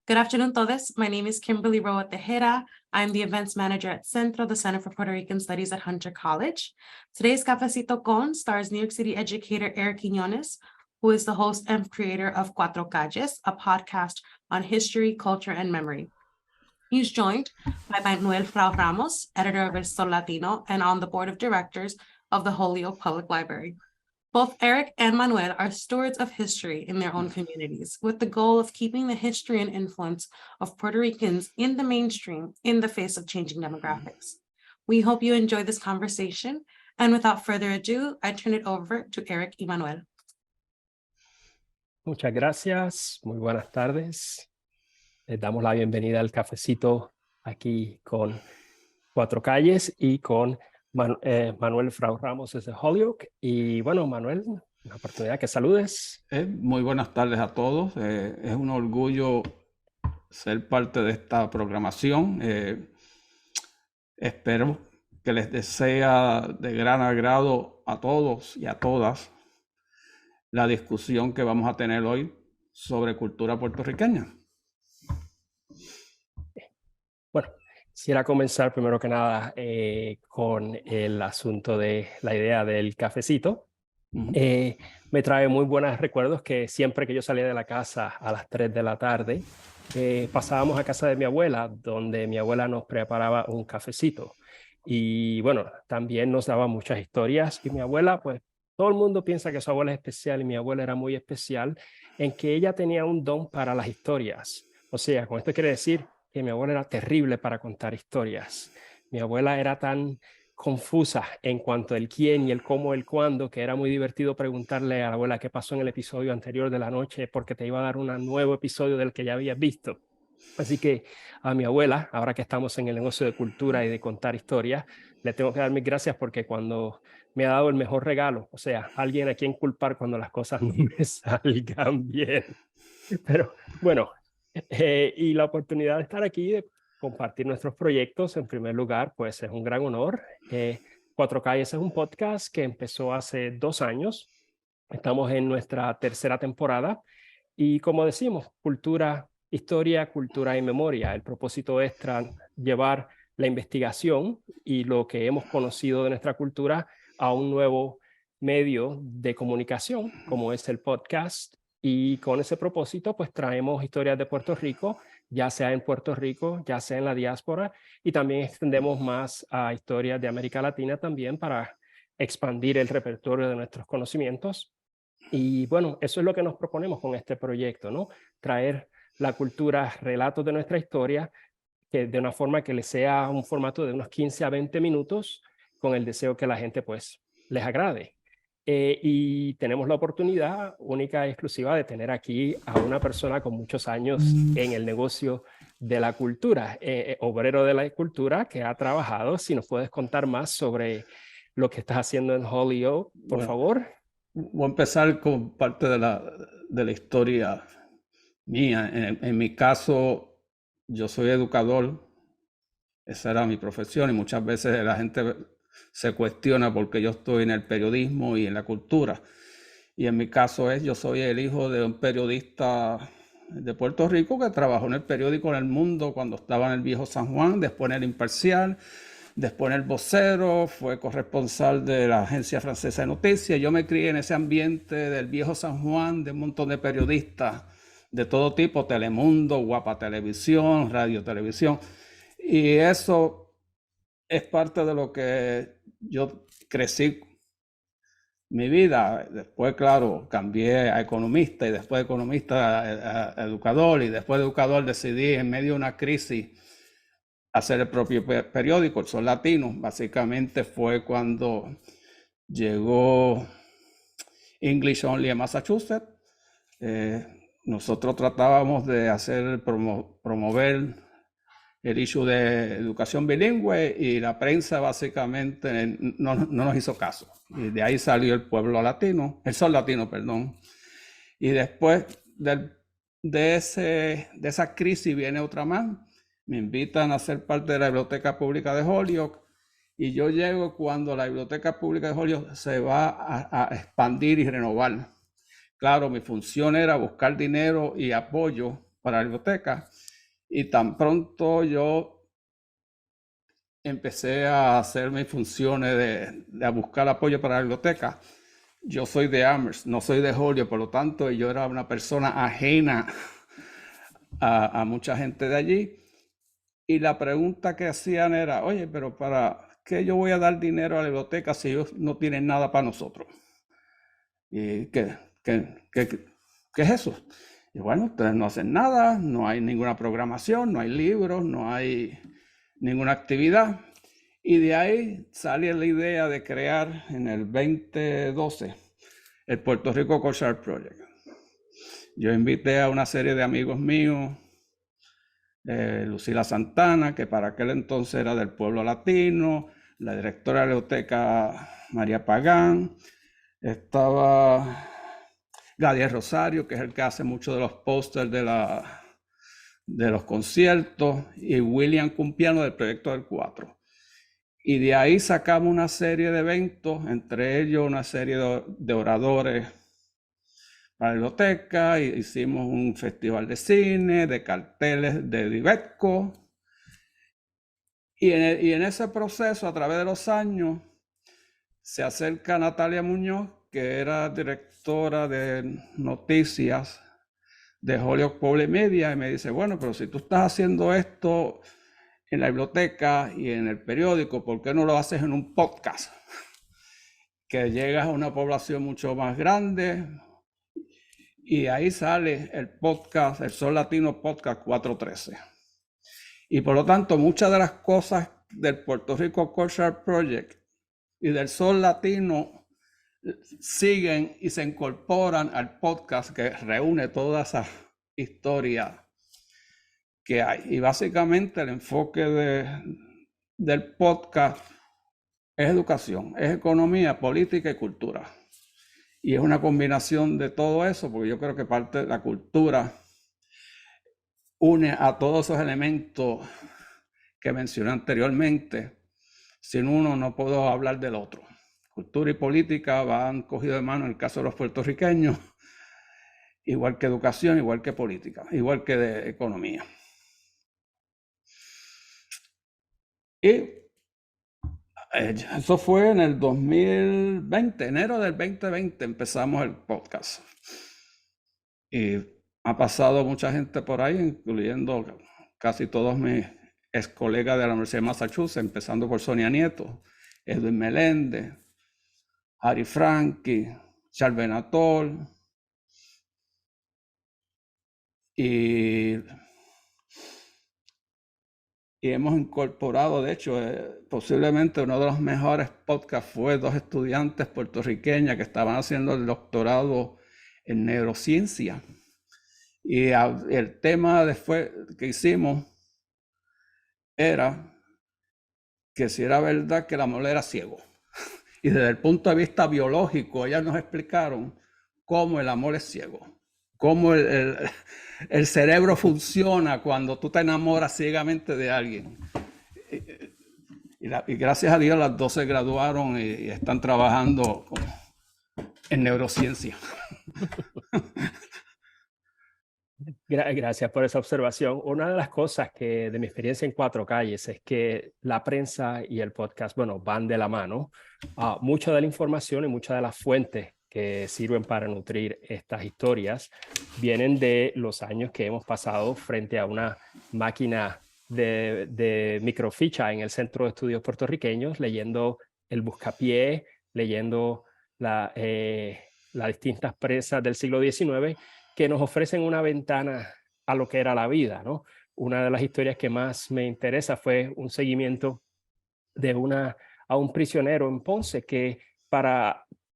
Good afternoon, todos. My name is Kimberly Roa Tejera. I'm the events manager at Centro, the Center for Puerto Rican Studies at Hunter College. Today's Cafecito Con stars New York City educator Eric Quiñones, who is the host and creator of Cuatro Calles, a podcast on history, culture, and memory. He's joined by Manuel Frau Ramos, editor of El Sol Latino, and on the board of directors of the Holyoke Public Library. Both Eric and Manuel are stewards of history in their own communities, with the goal of keeping the history and influence of Puerto Ricans in the mainstream in the face of changing demographics. We hope you enjoy this conversation, and without further ado, I turn it over to Eric y Manuel. Muchas gracias, muy buenas tardes. Les damos la bienvenida al cafecito aquí con Cuatro Calles y con Manuel Frau Ramos desde Holyoke. Y bueno, Manuel, una oportunidad que saludes. Muy buenas tardes a todos. Es un orgullo ser parte de esta programación. Espero que les desea de gran agrado a todos y a todas la discusión que vamos a tener hoy sobre cultura puertorriqueña. Bueno, quisiera comenzar primero que nada con el asunto de la idea del cafecito. Me trae muy buenos recuerdos que siempre que yo salía de la casa a las 3 de la tarde, pasábamos a casa de mi abuela, donde mi abuela nos preparaba un cafecito. Y bueno, también nos daba muchas historias. Y mi abuela, pues todo el mundo piensa que su abuela es especial y mi abuela era muy especial en que ella tenía un don para las historias. O sea, con esto quiere decir que mi abuela era terrible para contar historias. Mi abuela era tan confusa en cuanto al quién y el cómo, el cuándo, que era muy divertido preguntarle a la abuela qué pasó en el episodio anterior de la noche porque te iba a dar un nuevo episodio del que ya habías visto. Así que a mi abuela, ahora que estamos en el negocio de cultura y de contar historias, le tengo que dar mis gracias porque cuando me ha dado el mejor regalo, o sea, alguien a quien culpar cuando las cosas no me salgan bien. Pero bueno, y la oportunidad de estar aquí, de compartir nuestros proyectos, en primer lugar, pues es un gran honor. Cuatro Calles es un podcast que empezó hace 2 años. Estamos en nuestra 3ª temporada y como decimos, cultura, historia, cultura y memoria. El propósito es llevar la investigación y lo que hemos conocido de nuestra cultura a un nuevo medio de comunicación, como es el podcast. Y con ese propósito, pues traemos historias de Puerto Rico, ya sea en Puerto Rico, ya sea en la diáspora, y también extendemos más a historias de América Latina también para expandir el repertorio de nuestros conocimientos. Y bueno, eso es lo que nos proponemos con este proyecto, ¿no? Traer la cultura, relatos de nuestra historia, que de una forma que les sea un formato de unos 15 a 20 minutos, con el deseo que la gente pues les agrade. Y tenemos la oportunidad única y exclusiva de tener aquí a una persona con muchos años en el negocio de la cultura, obrero de la cultura que ha trabajado. Si nos puedes contar más sobre lo que estás haciendo en Holyoke, por favor. Voy a empezar con parte de la historia mía. En mi caso, yo soy educador. Esa era mi profesión y muchas veces la gente se cuestiona por qué yo estoy en el periodismo y en la cultura. Y en mi caso yo soy el hijo de un periodista de Puerto Rico que trabajó en el periódico El Mundo cuando estaba en el Viejo San Juan, después en El Imparcial, después en El Vocero, fue corresponsal de la Agencia Francesa de Noticias. Yo me crié en ese ambiente del Viejo San Juan, de un montón de periodistas de todo tipo, Telemundo, Guapa Televisión, Radio Televisión. Y eso es parte de lo que yo crecí mi vida. Después, claro, cambié a economista y después de economista a educador y después de educador decidí en medio de una crisis hacer el propio periódico, El Sol Latino. Básicamente fue cuando llegó English Only en Massachusetts. Nosotros tratábamos de promover el issue de educación bilingüe y la prensa básicamente no nos hizo caso. Y de ahí salió el Sol Latino, perdón. Y después de esa crisis viene otra más. Me invitan a ser parte de la Biblioteca Pública de Holyoke y yo llego cuando la Biblioteca Pública de Holyoke se va a expandir y renovar. Claro, mi función era buscar dinero y apoyo para la biblioteca. Y tan pronto yo empecé a hacer mis funciones de buscar apoyo para la biblioteca, yo soy de Amherst, no soy de Holyoke, por lo tanto yo era una persona ajena a mucha gente de allí. Y la pregunta que hacían era, oye, pero ¿para qué yo voy a dar dinero a la biblioteca si ellos no tienen nada para nosotros? ¿Y qué es eso? Y bueno, ustedes no hacen nada, no hay ninguna programación, no hay libros, no hay ninguna actividad. Y de ahí sale la idea de crear en el 2012 el Puerto Rico Cultural Project. Yo invité a una serie de amigos míos, Lucila Santana, que para aquel entonces era del Pueblo Latino, la directora de la biblioteca María Pagán, estaba Gadiel Rosario, que es el que hace muchos de los pósters de los conciertos, y William Cumpiano del Proyecto del 4. Y de ahí sacamos una serie de eventos, entre ellos una serie de oradores para la biblioteca, hicimos un festival de cine, de carteles de Divecco. Y en ese proceso, a través de los años, se acerca Natalia Muñoz, que era directora de noticias de Holyoke Public Media, y me dice, bueno, pero si tú estás haciendo esto en la biblioteca y en el periódico, ¿por qué no lo haces en un podcast? Que llegas a una población mucho más grande. Y ahí sale el podcast, el Sol Latino Podcast 413. Y por lo tanto, muchas de las cosas del Puerto Rico Cultural Project y del Sol Latino siguen y se incorporan al podcast que reúne toda esa historia que hay. Y básicamente el enfoque del podcast es educación, es economía, política y cultura. Y es una combinación de todo eso, porque yo creo que parte de la cultura une a todos esos elementos que mencioné anteriormente. Sin uno no puedo hablar del otro. Cultura y política van cogido de mano en el caso de los puertorriqueños, igual que educación, igual que política, igual que de economía. Y eso fue en el 2020, enero del 2020 empezamos el podcast. Y ha pasado mucha gente por ahí, incluyendo casi todos mis ex colegas de la Universidad de Massachusetts, empezando por Sonia Nieto, Edwin Meléndez, Harry Franchi, Charles Benatol, y hemos incorporado, de hecho, posiblemente uno de los mejores podcasts fue dos estudiantes puertorriqueñas que estaban haciendo el doctorado en neurociencia. Y el tema después que hicimos era que si era verdad que el amor era ciego. Y desde el punto de vista biológico, ellas nos explicaron cómo el amor es ciego, cómo el cerebro funciona cuando tú te enamoras ciegamente de alguien. Y gracias a Dios las dos se graduaron y están trabajando en neurociencia. Gracias por esa observación. Una de las cosas que de mi experiencia en Cuatro Calles es que la prensa y el podcast, bueno, van de la mano. Mucha de la información y muchas de las fuentes que sirven para nutrir estas historias vienen de los años que hemos pasado frente a una máquina de microficha en el Centro de Estudios Puertorriqueños, leyendo el buscapié, leyendo las distintas presas del siglo XIX, que nos ofrecen una ventana a lo que era la vida, ¿no? Una de las historias que más me interesa fue un seguimiento a un prisionero en Ponce que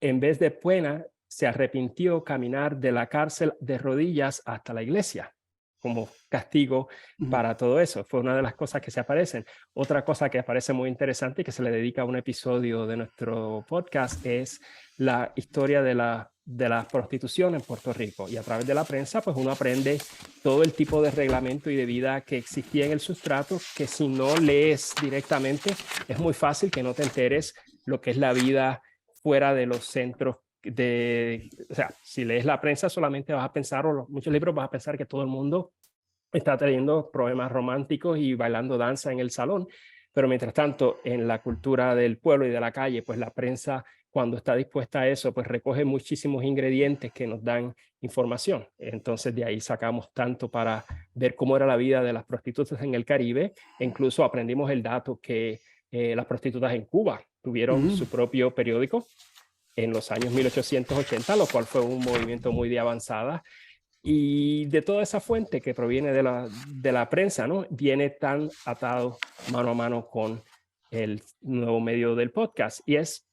en vez de pena, se arrepintió caminar de la cárcel de rodillas hasta la iglesia como castigo para todo eso. Fue una de las cosas que se aparecen. Otra cosa que aparece muy interesante y que se le dedica a un episodio de nuestro podcast es la historia de la prostitución en Puerto Rico. Y a través de la prensa, pues uno aprende todo el tipo de reglamento y de vida que existía en el sustrato, que si no lees directamente, es muy fácil que no te enteres lo que es la vida fuera de los centros o sea, si lees la prensa solamente vas a pensar, o muchos libros vas a pensar que todo el mundo está teniendo problemas románticos y bailando danza en el salón. Pero mientras tanto, en la cultura del pueblo y de la calle, pues la prensa, cuando está dispuesta a eso, pues recoge muchísimos ingredientes que nos dan información. Entonces de ahí sacamos tanto para ver cómo era la vida de las prostitutas en el Caribe. E incluso aprendimos el dato que las prostitutas en Cuba tuvieron su propio periódico en los años 1880, lo cual fue un movimiento muy de avanzada. Y de toda esa fuente que proviene de la prensa, ¿no? Viene tan atado mano a mano con el nuevo medio del podcast. Y es,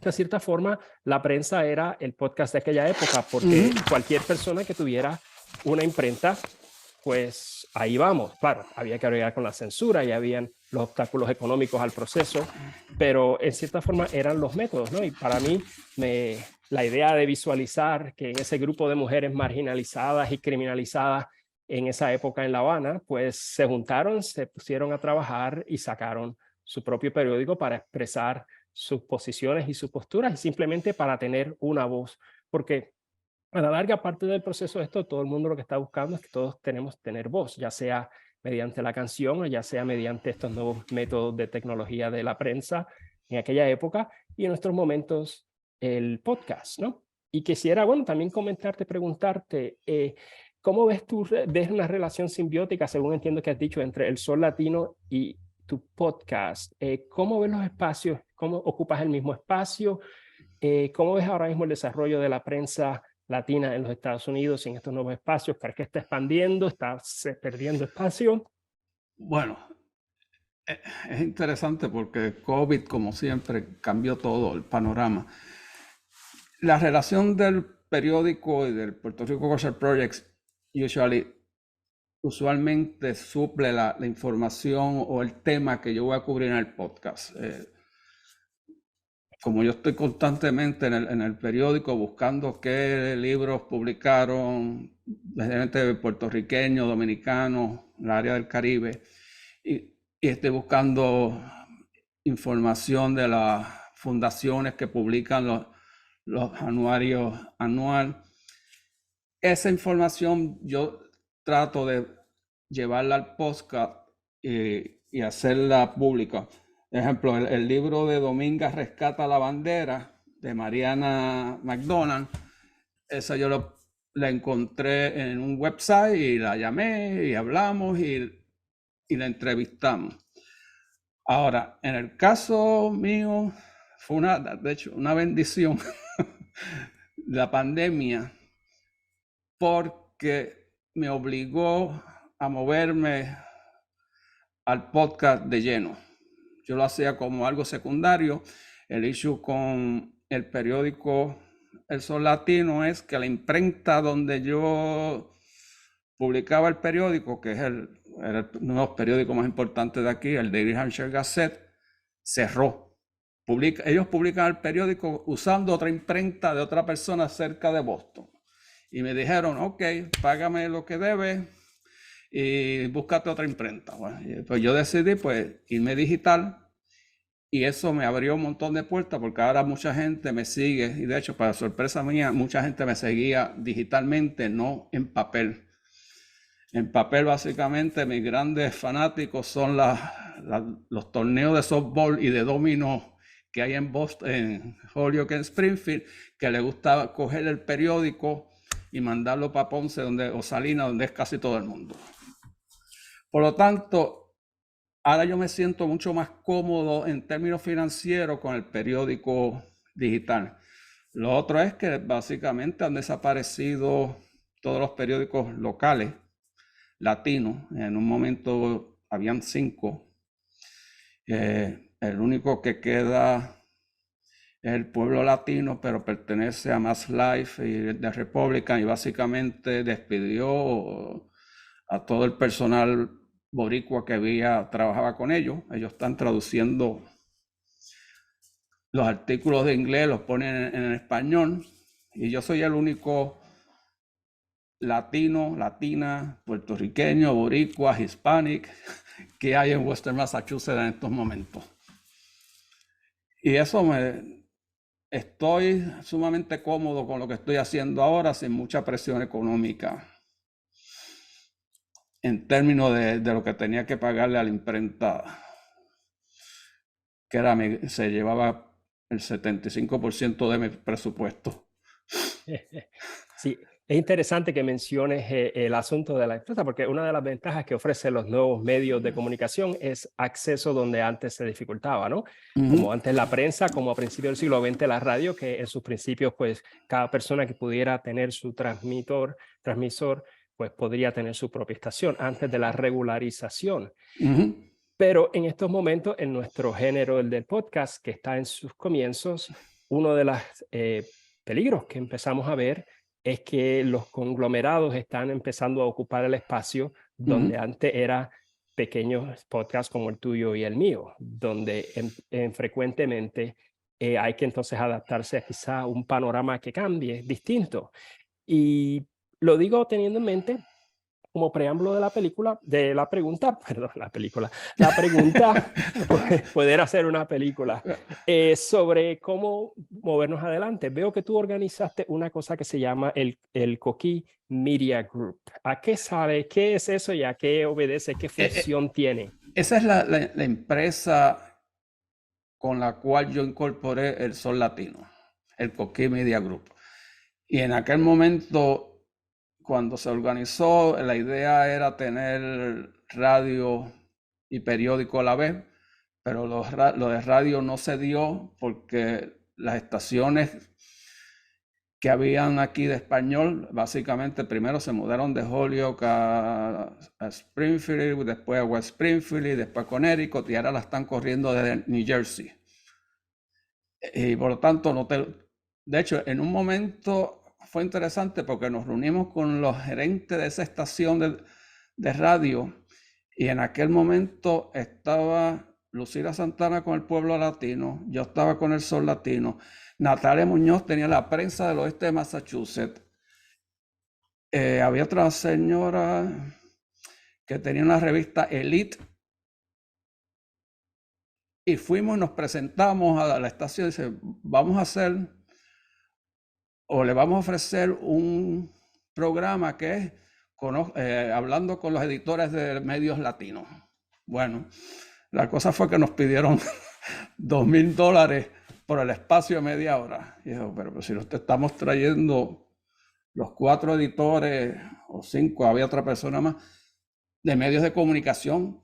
de cierta forma, la prensa era el podcast de aquella época, porque cualquier persona que tuviera una imprenta, pues ahí vamos. Claro, había que bregar con la censura y habían los obstáculos económicos al proceso, pero en cierta forma eran los métodos, ¿no? Y para mí, la idea de visualizar que en ese grupo de mujeres marginalizadas y criminalizadas en esa época en La Habana, pues se juntaron, se pusieron a trabajar y sacaron su propio periódico para expresar sus posiciones y sus posturas y simplemente para tener una voz, porque a la larga parte del proceso de esto, todo el mundo lo que está buscando es que todos tenemos tener voz, ya sea mediante la canción o ya sea mediante estos nuevos métodos de tecnología de la prensa en aquella época y en nuestros momentos el podcast, ¿no? Y quisiera, bueno, también comentarte, preguntarte, ¿cómo ves tú, ves una relación simbiótica, según entiendo que has dicho, entre el Sol Latino y tu podcast? ¿Cómo ves los espacios? ¿Cómo ocupas el mismo espacio? ¿Cómo ves ahora mismo el desarrollo de la prensa latina en los Estados Unidos y en estos nuevos espacios? ¿Crees que está expandiendo? ¿Está perdiendo espacio? Bueno, es interesante porque COVID, como siempre, cambió todo el panorama. La relación del periódico y del Puerto Rico Cultural Projects usualmente suple la información o el tema que yo voy a cubrir en el podcast. Como yo estoy constantemente en el periódico buscando qué libros publicaron, especialmente puertorriqueños, dominicanos, en el área del Caribe, y estoy buscando información de las fundaciones que publican los anuarios anual. Esa información yo trato de llevarla al podcast y hacerla pública. Por ejemplo, el libro de Dominga Rescata la Bandera, de Mariana McDonald, esa yo la encontré en un website y la llamé y hablamos y la entrevistamos. Ahora, en el caso mío, fue de hecho, una bendición la pandemia, porque me obligó a moverme al podcast de lleno. Yo lo hacía como algo secundario. El issue con el periódico El Sol Latino es que la imprenta donde yo publicaba el periódico, que es uno de los periódicos más importantes de aquí, el Daily Hampshire Gazette, cerró. Ellos publican el periódico usando otra imprenta de otra persona cerca de Boston. Y me dijeron, ok, págame lo que debes y búscate otra imprenta. Bueno, pues yo decidí pues irme digital y eso me abrió un montón de puertas porque ahora mucha gente me sigue y de hecho para sorpresa mía mucha gente me seguía digitalmente, no en papel. En papel básicamente mis grandes fanáticos son los torneos de softball y de dominó que hay en Boston, en Holyoke, en Springfield, que le gusta coger el periódico y mandarlo para Ponce o Salinas, donde es casi todo el mundo. Por lo tanto, ahora yo me siento mucho más cómodo en términos financieros con el periódico digital. Lo otro es que básicamente han desaparecido todos los periódicos locales latinos. En un momento habían 5. El único que queda es el Pueblo Latino, pero pertenece a Mass Life y The Republican y básicamente despidió a todo el personal boricua que trabajaba con ellos. Ellos están traduciendo los artículos de inglés, los ponen en español y yo soy el único latino, latina, puertorriqueño, boricua, hispanic que hay en Western Massachusetts en estos momentos. Y eso estoy sumamente cómodo con lo que estoy haciendo ahora sin mucha presión económica. en términos de lo que tenía que pagarle a la imprenta, que se llevaba el 75% de mi presupuesto. Sí, es interesante que menciones el asunto de la empresa, porque una de las ventajas que ofrecen los nuevos medios de comunicación es acceso donde antes se dificultaba, ¿no? Como antes la prensa, como a principios del siglo XX la radio, que en sus principios, pues, cada persona que pudiera tener su transmisor, pues, podría tener su propia estación antes de la regularización. Pero en estos momentos, en nuestro género, el del podcast, que está en sus comienzos, uno de los peligros que empezamos a ver es que los conglomerados están empezando a ocupar el espacio donde antes era pequeños podcasts como el tuyo y el mío, donde frecuentemente hay que entonces adaptarse a quizá un panorama que cambie, distinto. Y lo digo teniendo en mente como preámbulo de la película, de la pregunta, perdón, la pregunta, poder hacer una película sobre cómo movernos adelante. Veo que tú organizaste una cosa que se llama el Coquí Media Group. ¿A qué sabe? ¿Qué es eso y a qué obedece? ¿Qué función tiene? Esa es la empresa con la cual yo incorporé el Sol Latino, el Coquí Media Group. Y en aquel momento, cuando se organizó, la idea era tener radio y periódico a la vez, pero lo de radio no se dio porque las estaciones que habían aquí de español, básicamente primero se mudaron de Holyoke a Springfield, después a West Springfield y después a Connecticut, y ahora la están corriendo desde New Jersey. Y por lo tanto, de hecho, en un momento fue interesante porque nos reunimos con los gerentes de esa estación de radio, y en aquel momento estaba Lucila Santana con el Pueblo Latino, yo estaba con el Sol Latino, Natalia Muñoz tenía la prensa del oeste de Massachusetts, había otra señora que tenía una revista Elite, y fuimos y nos presentamos a la estación y dice, vamos a hacer, o le vamos a ofrecer un programa que es hablando con los editores de medios latinos. Bueno, la cosa fue que nos pidieron $2,000 por el espacio de media hora. Y dijo, pero si te estamos trayendo los 4 editores o 5, había otra persona más, de medios de comunicación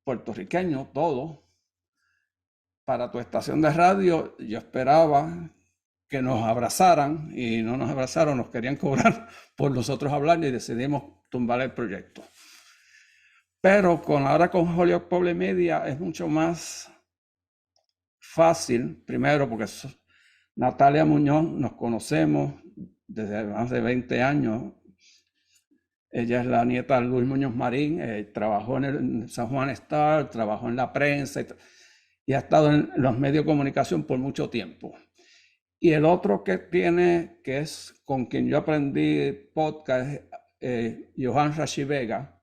puertorriqueños, todo, para tu estación de radio. Yo esperaba que nos abrazaran y no nos abrazaron, nos querían cobrar por nosotros hablar y decidimos tumbar el proyecto. Pero ahora con Holyoke Public Media es mucho más fácil, primero porque Natalia Muñoz nos conocemos desde más de 20 años. Ella es la nieta de Luis Muñoz Marín, trabajó en el San Juan Star, trabajó en la prensa y ha estado en los medios de comunicación por mucho tiempo. Y el otro que es con quien yo aprendí podcast, Johan Rashi Vega,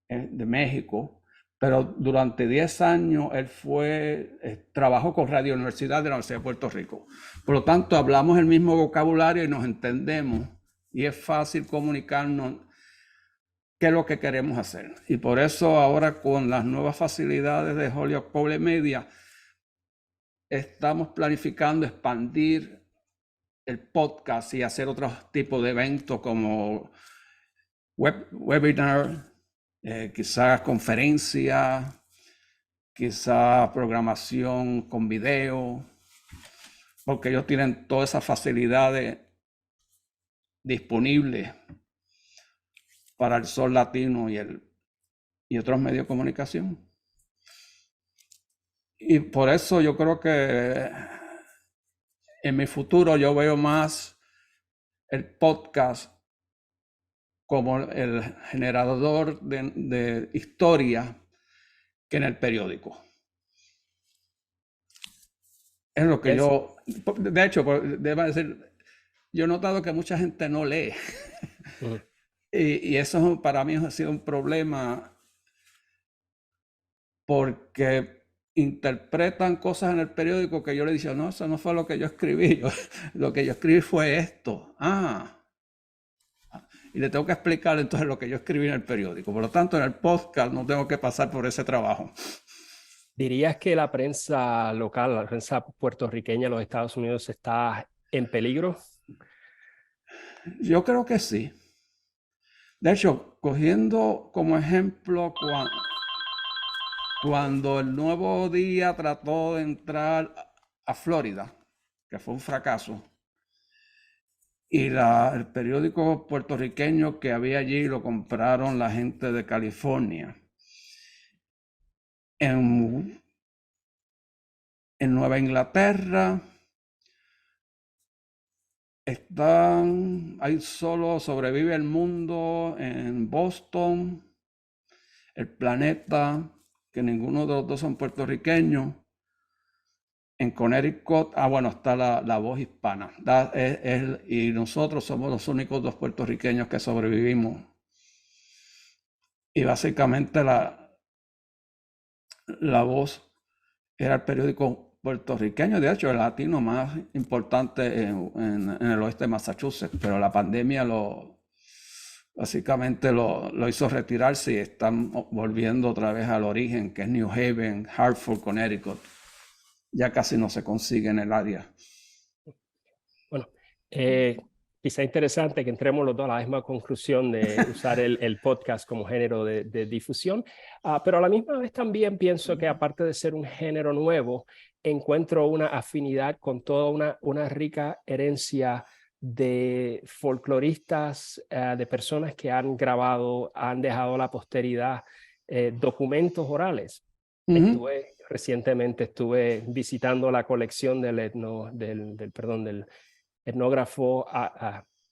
de México, pero durante 10 años él trabajó con Radio Universidad de la Universidad de Puerto Rico. Por lo tanto, hablamos el mismo vocabulario y nos entendemos, y es fácil comunicarnos qué es lo que queremos hacer. Y por eso ahora, con las nuevas facilidades de Holyoke Public Media, estamos planificando expandir el podcast y hacer otros tipos de eventos como webinar, quizás conferencia, quizás programación con video, porque ellos tienen todas esas facilidades disponibles para el Sol Latino y otros medios de comunicación. Y por eso yo creo que en mi futuro yo veo más el podcast como el generador de historia que en el periódico. Es lo que de hecho, debo decir, yo he notado que mucha gente no lee. Y eso para mí ha sido un problema porque interpretan cosas en el periódico que yo le dije, no, eso no fue lo que yo escribí. Lo que yo escribí fue esto. y le tengo que explicar entonces lo que yo escribí en el periódico. Por lo tanto, en el podcast no tengo que pasar por ese trabajo. ¿Dirías que la prensa local, la prensa puertorriqueña en los Estados Unidos está en peligro? Yo creo que sí. De hecho, cogiendo como ejemplo cuando el Nuevo Día trató de entrar a Florida, que fue un fracaso, y el periódico puertorriqueño que había allí lo compraron la gente de California. En Nueva Inglaterra ahí solo sobrevive el mundo, en Boston, El Planeta, que ninguno de los dos son puertorriqueños. En Connecticut, bueno, está la Voz Hispana. Y nosotros somos los únicos dos puertorriqueños que sobrevivimos. Y básicamente la Voz era el periódico puertorriqueño, de hecho, el latino más importante en el oeste de Massachusetts, pero la pandemia básicamente lo hizo retirarse y están volviendo otra vez al origen, que es New Haven, Hartford, Connecticut. Ya casi no se consigue en el área. Bueno, quizá interesante que entremos los dos a la misma conclusión de usar el podcast como género de difusión, pero a la misma vez también pienso que aparte de ser un género nuevo, encuentro una afinidad con toda una rica herencia de folcloristas, de personas que han grabado, han dejado a la posteridad documentos orales. Recientemente estuve visitando la colección del etnógrafo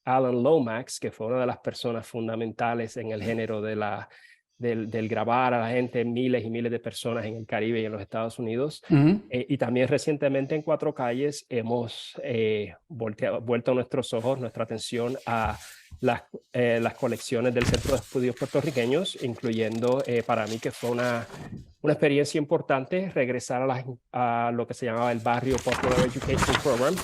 Alan Lomax, que fue una de las personas fundamentales en el género del grabar a la gente, miles y miles de personas en el Caribe y en los Estados Unidos. Y también recientemente en Cuatro Calles hemos vuelto nuestros ojos, nuestra atención a las colecciones del Centro de Estudios Puertorriqueños, incluyendo para mí que fue una experiencia importante regresar a lo que se llamaba el Barrio Popular Education Program,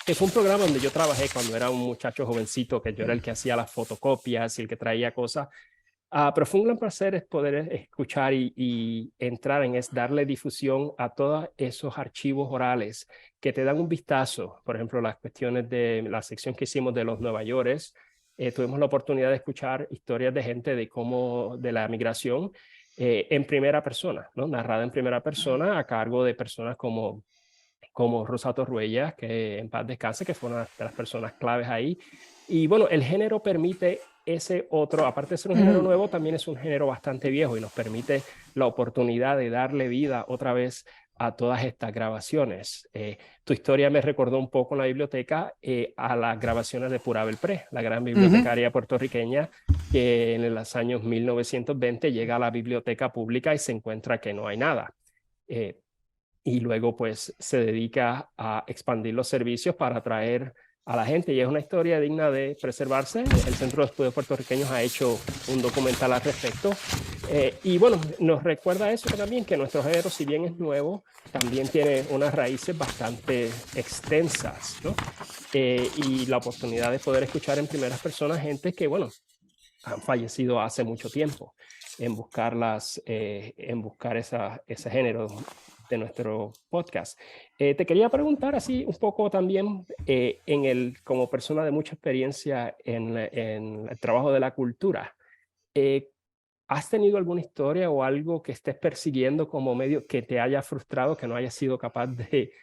que fue un programa donde yo trabajé cuando era un muchacho jovencito, que yo era el que hacía las fotocopias y el que traía cosas. Pero fue un gran placer poder escuchar y entrar darle difusión a todos esos archivos orales que te dan un vistazo. Por ejemplo, las cuestiones de la sección que hicimos de los Nueva Yorkers, tuvimos la oportunidad de escuchar historias de gente de la migración en primera persona, ¿no? Narrada en primera persona a cargo de personas como Rosa Torruella, que en paz descanse, que fue una de las personas claves ahí. Y bueno, el género permite ese otro, aparte de ser un género nuevo, también es un género bastante viejo y nos permite la oportunidad de darle vida otra vez a todas estas grabaciones. Tu historia me recordó un poco en la biblioteca a las grabaciones de Purabel Pre, la gran bibliotecaria puertorriqueña que en los años 1920 llega a la biblioteca pública y se encuentra que no hay nada. Y luego pues se dedica a expandir los servicios para atraer a la gente, y es una historia digna de preservarse. El Centro de Estudios Puertorriqueños ha hecho un documental al respecto, y bueno, nos recuerda eso también, que nuestro género, si bien es nuevo, también tiene unas raíces bastante extensas, ¿no? Y la oportunidad de poder escuchar en primeras personas gente que, bueno, han fallecido hace mucho tiempo, en buscar ese género de nuestro podcast. Te quería preguntar así un poco también, como persona de mucha experiencia en el trabajo de la cultura, ¿has tenido alguna historia o algo que estés persiguiendo como medio que te haya frustrado, que no hayas sido capaz de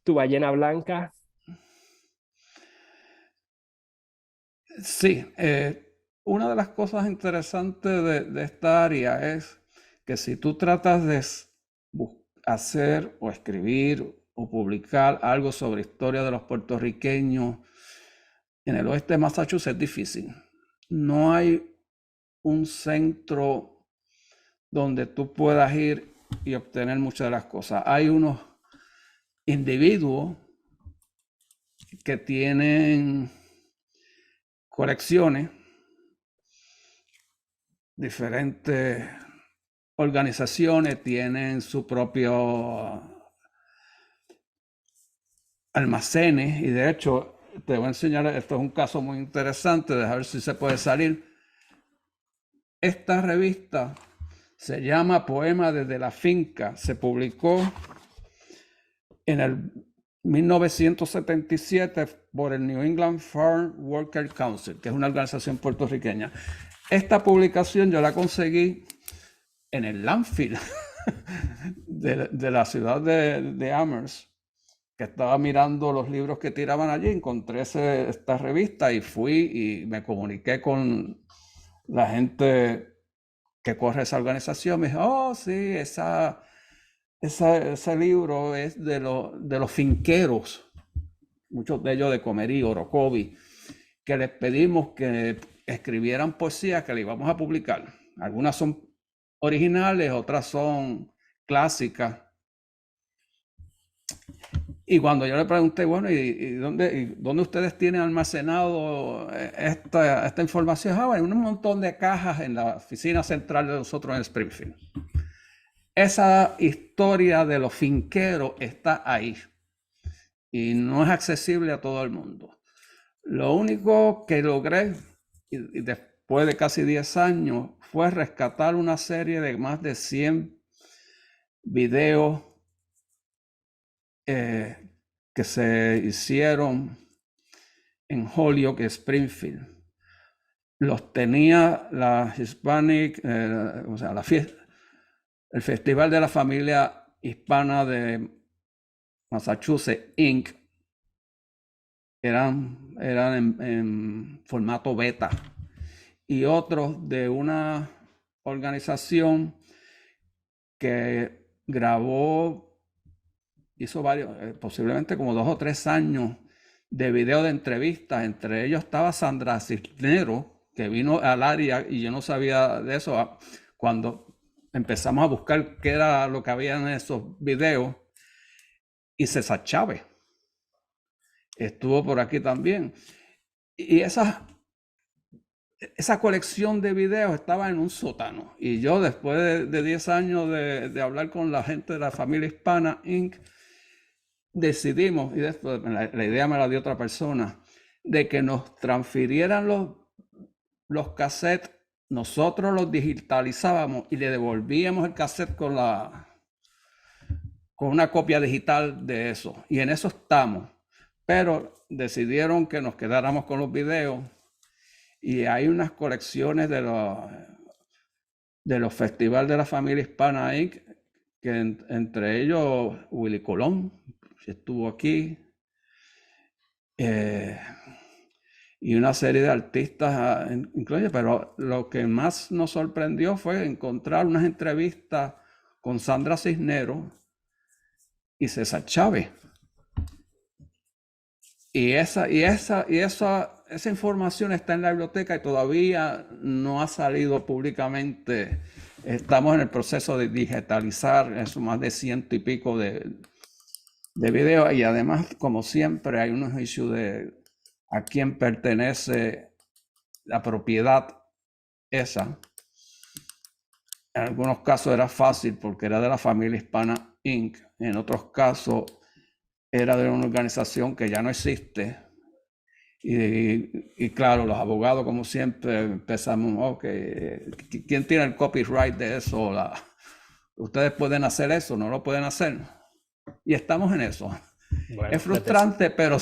tu ballena blanca? Sí, una de las cosas interesantes de esta área es que si tú tratas de hacer o escribir o publicar algo sobre historia de los puertorriqueños en el oeste de Massachusetts, es difícil. No hay un centro donde tú puedas ir y obtener muchas de las cosas. Hay unos individuos que tienen colecciones, diferentes organizaciones tienen su propio almacenes, y de hecho te voy a enseñar, esto es un caso muy interesante, de ver si se puede salir. Esta revista se llama Poema desde la finca, se publicó en el 1977 por el New England Farm Worker Council, que es una organización puertorriqueña. Esta publicación yo la conseguí en el landfill de la ciudad de Amherst, que estaba mirando los libros que tiraban allí, encontré esta revista y fui y me comuniqué con la gente que corre esa organización. Me dijo, oh, sí, ese libro es de los finqueros, muchos de ellos de Comerí, Orocovi, que les pedimos que escribieran poesía que le íbamos a publicar. Algunas son originales, otras son clásicas. Y cuando yo le pregunté, bueno, ¿y dónde ustedes tienen almacenado esta información? Hay un montón de cajas en la oficina central de nosotros en Springfield. Esa historia de los finqueros está ahí y no es accesible a todo el mundo. Lo único que logré, y después de casi 10 años, fue rescatar una serie de más de 100 videos que se hicieron en Holyoke, Springfield. Los tenía la Hispanic, o sea, el Festival de la Familia Hispana de Massachusetts, Inc. Eran en formato beta. Y otros de una organización que hizo varios, posiblemente como 2 o 3 años de video de entrevistas. Entre ellos estaba Sandra Cisneros, que vino al área y yo no sabía de eso. Cuando empezamos a buscar qué era lo que había en esos videos, y César Chávez estuvo por aquí también. Y esa colección de videos estaba en un sótano. Y yo, después de 10 años de hablar con la gente de la Familia Hispana, Inc., decidimos, y después la idea me la dio otra persona, de que nos transfirieran los cassettes, nosotros los digitalizábamos y le devolvíamos el cassette con una copia digital de eso. Y en eso estamos. Pero decidieron que nos quedáramos con los videos. Y hay unas colecciones de los festivales de la Familia Hispana Inc., que entre ellos Willy Colón estuvo aquí, y una serie de artistas incluye, pero lo que más nos sorprendió fue encontrar unas entrevistas con Sandra Cisneros y César Chávez. Y esa información está en la biblioteca y todavía no ha salido públicamente. Estamos en el proceso de digitalizar eso, más de 100 y pico de videos. Y además, como siempre, hay unos issues de a quién pertenece la propiedad esa. En algunos casos era fácil porque era de la Familia Hispana Inc. En otros casos era de una organización que ya no existe. Y claro, los abogados, como siempre, empezamos, ¿quién tiene el copyright de eso? Ustedes pueden hacer eso, no lo pueden hacer. Y estamos en eso. Bueno, es frustrante, pero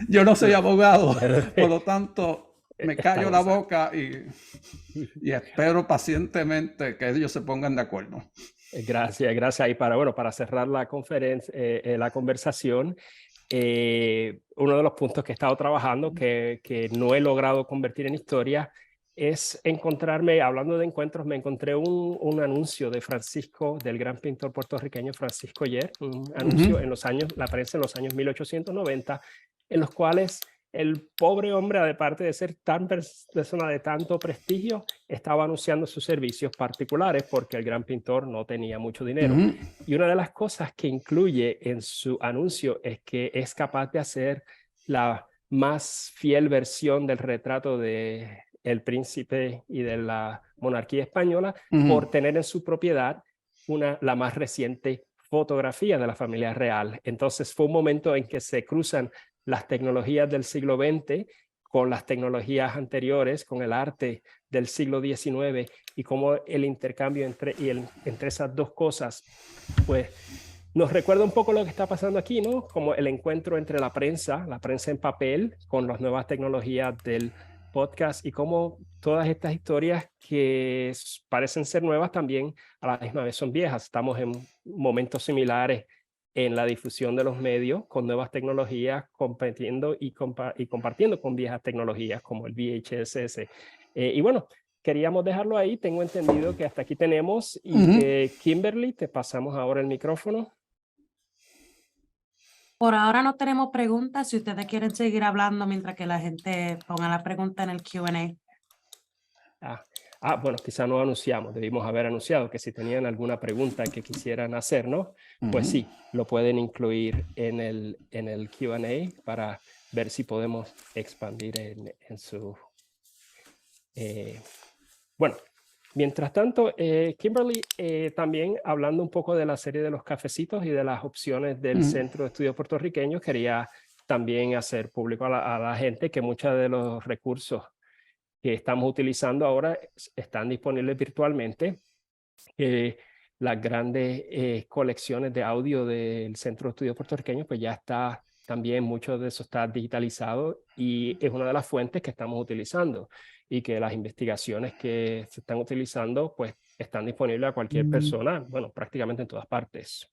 yo no soy abogado, por lo tanto me callo la boca y espero pacientemente que ellos se pongan de acuerdo. Gracias. Y para cerrar la conversación, uno de los puntos que he estado trabajando que no he logrado convertir en historia es encontrarme, hablando de encuentros, me encontré un anuncio de Francisco, del gran pintor puertorriqueño Francisco Oller, un anuncio en la prensa en los años 1890, en los cuales el pobre hombre, aparte de ser persona de tanto prestigio, estaba anunciando sus servicios particulares porque el gran pintor no tenía mucho dinero. Y una de las cosas que incluye en su anuncio es que es capaz de hacer la más fiel versión del retrato de el príncipe y de la monarquía española por tener en su propiedad la más reciente fotografía de la familia real. Entonces fue un momento en que se cruzan las tecnologías del siglo XX con las tecnologías anteriores, con el arte del siglo XIX y cómo el intercambio entre esas dos cosas, pues nos recuerda un poco lo que está pasando aquí, ¿no? Como el encuentro entre la prensa en papel con las nuevas tecnologías del podcast y cómo todas estas historias que parecen ser nuevas también a la misma vez son viejas. Estamos en momentos similares en la difusión de los medios con nuevas tecnologías, compitiendo y compartiendo con viejas tecnologías como el VHS. Y bueno, queríamos dejarlo ahí. Tengo entendido que hasta aquí tenemos y que Kimberly, te pasamos ahora el micrófono. Por ahora no tenemos preguntas. Si ustedes quieren seguir hablando mientras que la gente ponga la pregunta en el Q&A. Bueno, quizá no anunciamos, debimos haber anunciado que si tenían alguna pregunta que quisieran hacernos, pues sí, lo pueden incluir en el Q&A para ver si podemos expandir en su... Bueno, mientras tanto, Kimberly, también hablando un poco de la serie de los cafecitos y de las opciones del Centro de Estudios Puertorriqueños, quería también hacer público a la gente que muchos de los recursos que estamos utilizando ahora están disponibles virtualmente. Las grandes colecciones de audio del Centro de Estudios Puertorriqueños, pues ya está también, mucho de eso está digitalizado y es una de las fuentes que estamos utilizando y que las investigaciones que se están utilizando, pues están disponibles a cualquier persona, bueno, prácticamente en todas partes.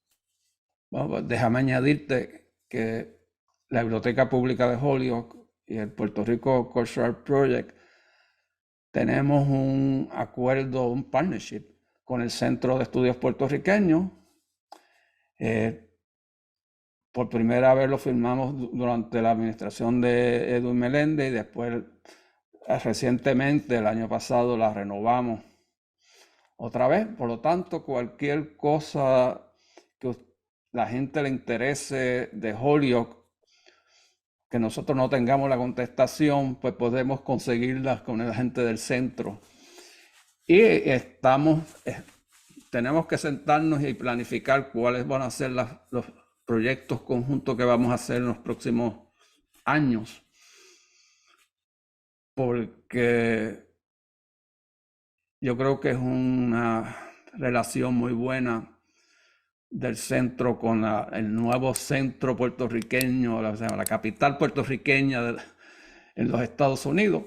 Bueno, pues déjame añadirte que la Biblioteca Pública de Holyoke y el Puerto Rico Cultural Project tenemos un acuerdo, un partnership con el Centro de Estudios Puertorriqueños. Por primera vez lo firmamos durante la administración de Edwin Meléndez y después recientemente, el año pasado, la renovamos otra vez. Por lo tanto, cualquier cosa que la gente le interese de Holyoke, que nosotros no tengamos la contestación, pues podemos conseguirlas con la gente del centro. Y tenemos que sentarnos y planificar cuáles van a ser los proyectos conjuntos que vamos a hacer en los próximos años. Porque yo creo que es una relación muy buena del centro con el nuevo centro puertorriqueño, la capital puertorriqueña en los Estados Unidos,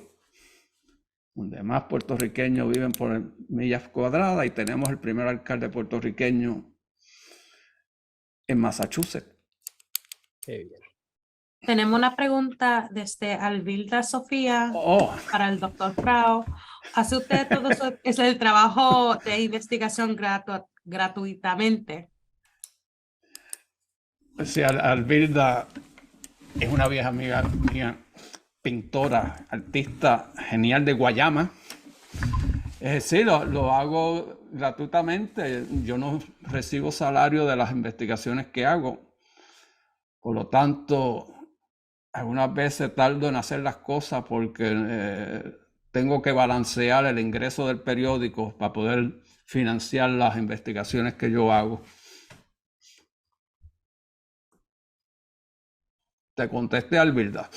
donde más puertorriqueños viven por millas cuadradas y tenemos el primer alcalde puertorriqueño en Massachusetts. Qué bien. Tenemos una pregunta desde Alvilda Sofía para el doctor Frau. ¿Hace usted todo eso, es el trabajo de investigación gratuitamente? Sí, Alvilda es una vieja amiga mía, pintora, artista genial de Guayama. Sí, lo hago gratuitamente. Yo no recibo salario de las investigaciones que hago. Por lo tanto, algunas veces tardo en hacer las cosas porque tengo que balancear el ingreso del periódico para poder financiar las investigaciones que yo hago. Te contesté, Alvilda.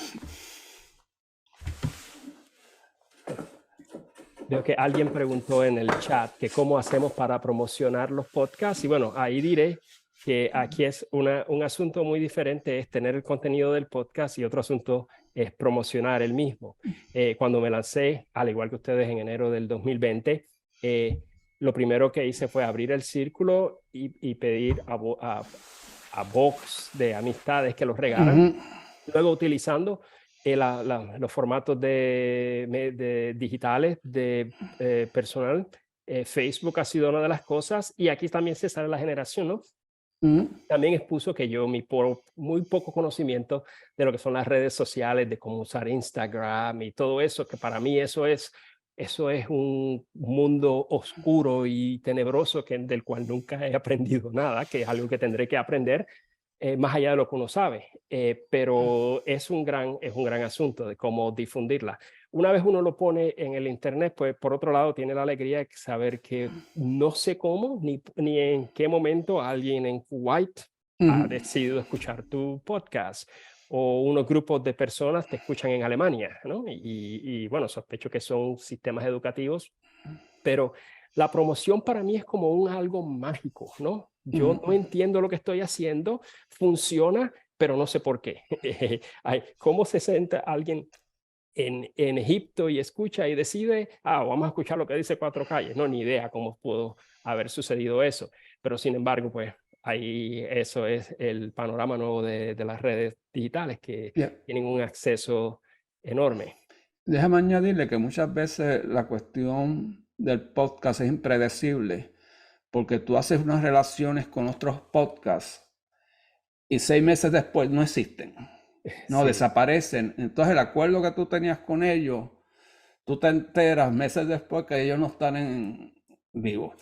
Veo que alguien preguntó en el chat que cómo hacemos para promocionar los podcasts y bueno, ahí diré que aquí es un asunto muy diferente, es tener el contenido del podcast y otro asunto es promocionar el mismo. Cuando me lancé, al igual que ustedes en enero del 2020, lo primero que hice fue abrir el círculo y pedir a box de amistades que los regaran. Luego utilizando los formatos digitales de personal. Facebook ha sido una de las cosas y aquí también se sale la generación, ¿no? También expuso que yo, muy poco conocimiento de lo que son las redes sociales, de cómo usar Instagram y todo eso, que para mí eso es un mundo oscuro y tenebroso del cual nunca he aprendido nada, que es algo que tendré que aprender más allá de lo que uno sabe, pero es un gran asunto de cómo difundirla. Una vez uno lo pone en el internet, pues por otro lado tiene la alegría de saber que no sé cómo ni en qué momento alguien en Kuwait ha decidido escuchar tu podcast o unos grupos de personas te escuchan en Alemania, ¿no? Y bueno, sospecho que son sistemas educativos, pero la promoción para mí es como algo mágico, ¿no? Yo no entiendo lo que estoy haciendo, funciona, pero no sé por qué. ¿Cómo se sienta alguien en Egipto y escucha y decide, vamos a escuchar lo que dice Cuatro Calles? No, ni idea cómo pudo haber sucedido eso, pero sin embargo, pues ahí eso es el panorama nuevo de las redes digitales que tienen un acceso enorme. Déjame añadirle que muchas veces la cuestión del podcast es impredecible, porque tú haces unas relaciones con otros podcasts y 6 meses después no existen, no, Sí. desaparecen. Entonces el acuerdo que tú tenías con ellos, tú te enteras meses después que ellos no están en vivo.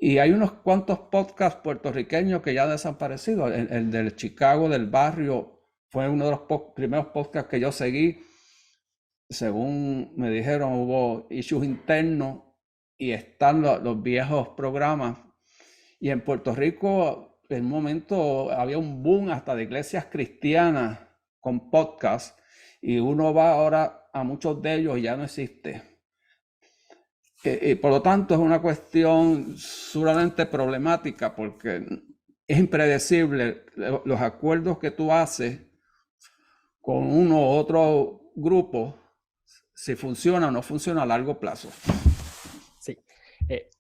Y hay unos cuantos podcasts puertorriqueños que ya han desaparecido. El del Chicago del Barrio fue uno de los primeros podcasts que yo seguí. Según me dijeron, hubo issues internos y están los viejos programas. Y en Puerto Rico, en un momento, había un boom hasta de iglesias cristianas con podcasts. Y uno va ahora a muchos de ellos y ya no existe. Y por lo tanto, es una cuestión sumamente problemática porque es impredecible los acuerdos que tú haces con uno u otro grupo, si funciona o no funciona a largo plazo. Sí.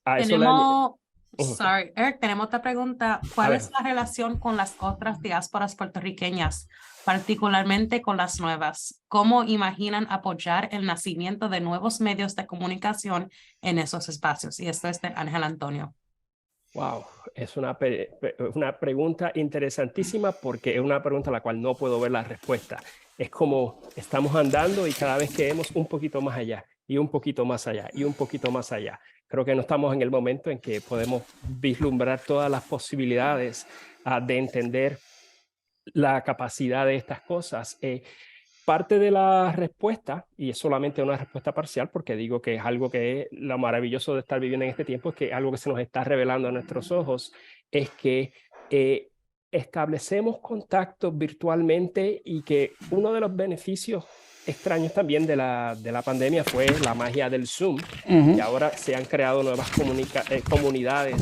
A eso Sorry, Eric, tenemos otra pregunta. ¿Cuál es la relación con las otras diásporas puertorriqueñas, particularmente con las nuevas? ¿Cómo imaginan apoyar el nacimiento de nuevos medios de comunicación en esos espacios? Y esto es de Ángel Antonio. Wow, es una pregunta interesantísima porque es una pregunta a la cual no puedo ver la respuesta. Es como estamos andando y cada vez queremos un poquito más allá y un poquito más allá y un poquito más allá. Creo que no estamos en el momento en que podemos vislumbrar todas las posibilidades de entender la capacidad de estas cosas. Parte de la respuesta, y es solamente una respuesta parcial, porque digo que es algo que es lo maravilloso de estar viviendo en este tiempo, es que algo que se nos está revelando a nuestros ojos, es que establecemos contactos virtualmente y que uno de los beneficios extraños también de la pandemia fue la magia del Zoom. Y ahora se han creado nuevas comunidades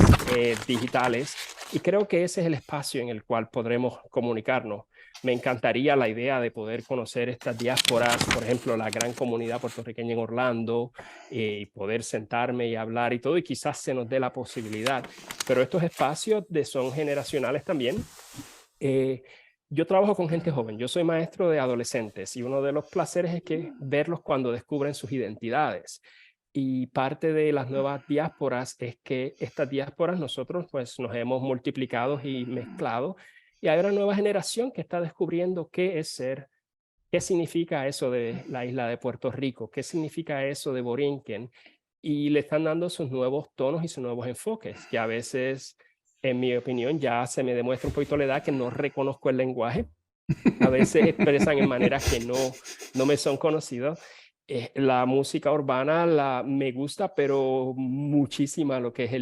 digitales y creo que ese es el espacio en el cual podremos comunicarnos. Me encantaría la idea de poder conocer estas diásporas, por ejemplo, la gran comunidad puertorriqueña en Orlando, y poder sentarme y hablar y todo, y quizás se nos dé la posibilidad. Pero estos espacios son generacionales también. Yo trabajo con gente joven, yo soy maestro de adolescentes y uno de los placeres es que verlos cuando descubren sus identidades. Y parte de las nuevas diásporas es que estas diásporas nosotros pues nos hemos multiplicado y mezclado y hay una nueva generación que está descubriendo qué es ser, qué significa eso de la isla de Puerto Rico, qué significa eso de Borinquen y le están dando sus nuevos tonos y sus nuevos enfoques que a veces, en mi opinión, ya se me demuestra un poquito la edad que no reconozco el lenguaje. A veces expresan en maneras que no me son conocidas. La música urbana me gusta, pero muchísima lo que es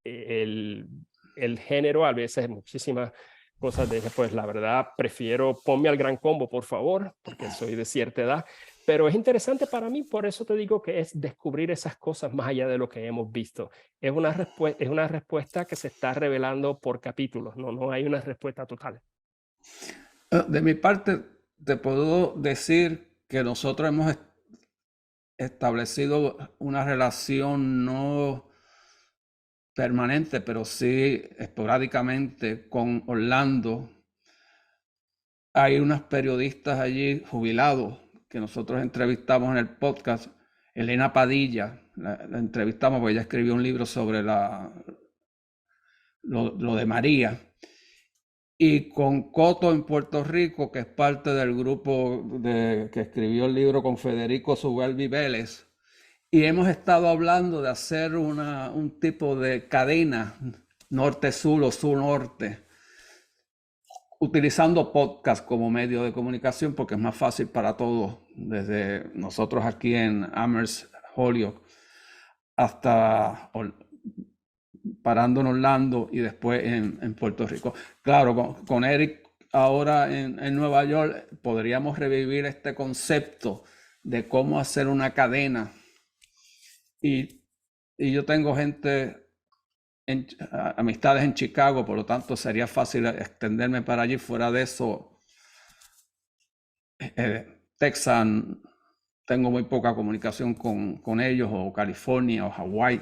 el género, a veces muchísimas cosas de pues la verdad prefiero ponme al Gran Combo, por favor, porque soy de cierta edad. Pero es interesante para mí, por eso te digo que es descubrir esas cosas más allá de lo que hemos visto. Es una respuesta que se está revelando por capítulos, no hay una respuesta total. De mi parte, te puedo decir que nosotros hemos establecido una relación no permanente, pero sí esporádicamente con Orlando. Hay unos periodistas allí jubilados que nosotros entrevistamos en el podcast. Elena Padilla, la entrevistamos porque ella escribió un libro sobre lo de María. Y con Coto en Puerto Rico, que es parte del grupo que escribió el libro con Federico Subelvi Vélez. Y hemos estado hablando de hacer un tipo de cadena norte-sur o sur-norte, utilizando podcast como medio de comunicación porque es más fácil para todos, desde nosotros aquí en Amherst, Holyoke, hasta parando en Orlando y después en Puerto Rico. Claro, con Eric ahora en Nueva York, podríamos revivir este concepto de cómo hacer una cadena. Y yo tengo amistades en Chicago, por lo tanto sería fácil extenderme para allí. Fuera de eso, Texas, tengo muy poca comunicación con ellos, o California o Hawái.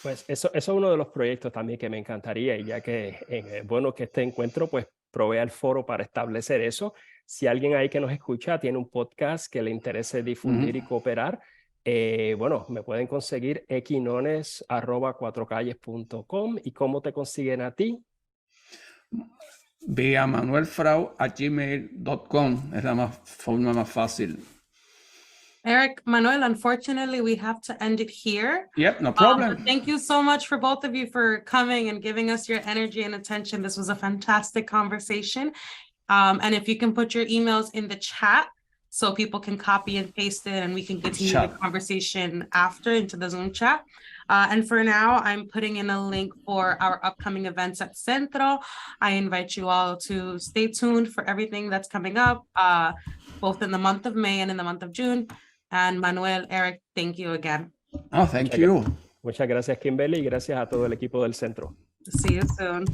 Pues eso es uno de los proyectos también que me encantaría, y ya que es bueno que este encuentro pues provea el foro para establecer eso. Si alguien ahí que nos escucha tiene un podcast que le interese difundir y cooperar, bueno, me pueden conseguir equinones@cuatrocalles.com. ¿Y cómo te consiguen a ti? Vía manuelfrau@gmail.com es la forma más fácil. Eric, Manuel, unfortunately, we have to end it here. Yep, no problem. But thank you so much for both of you for coming and giving us your energy and attention. This was a fantastic conversation. And if you can put your emails in the chat so people can copy and paste it and we can continue the conversation after into the Zoom chat. And for now, I'm putting in a link for our upcoming events at Centro. I invite you all to stay tuned for everything that's coming up, both in the month of May and in the month of June. And Manuel, Eric, thank you again. Oh, thank you. Muchas gracias, Kimberly, y gracias a todo el equipo del centro. See you soon.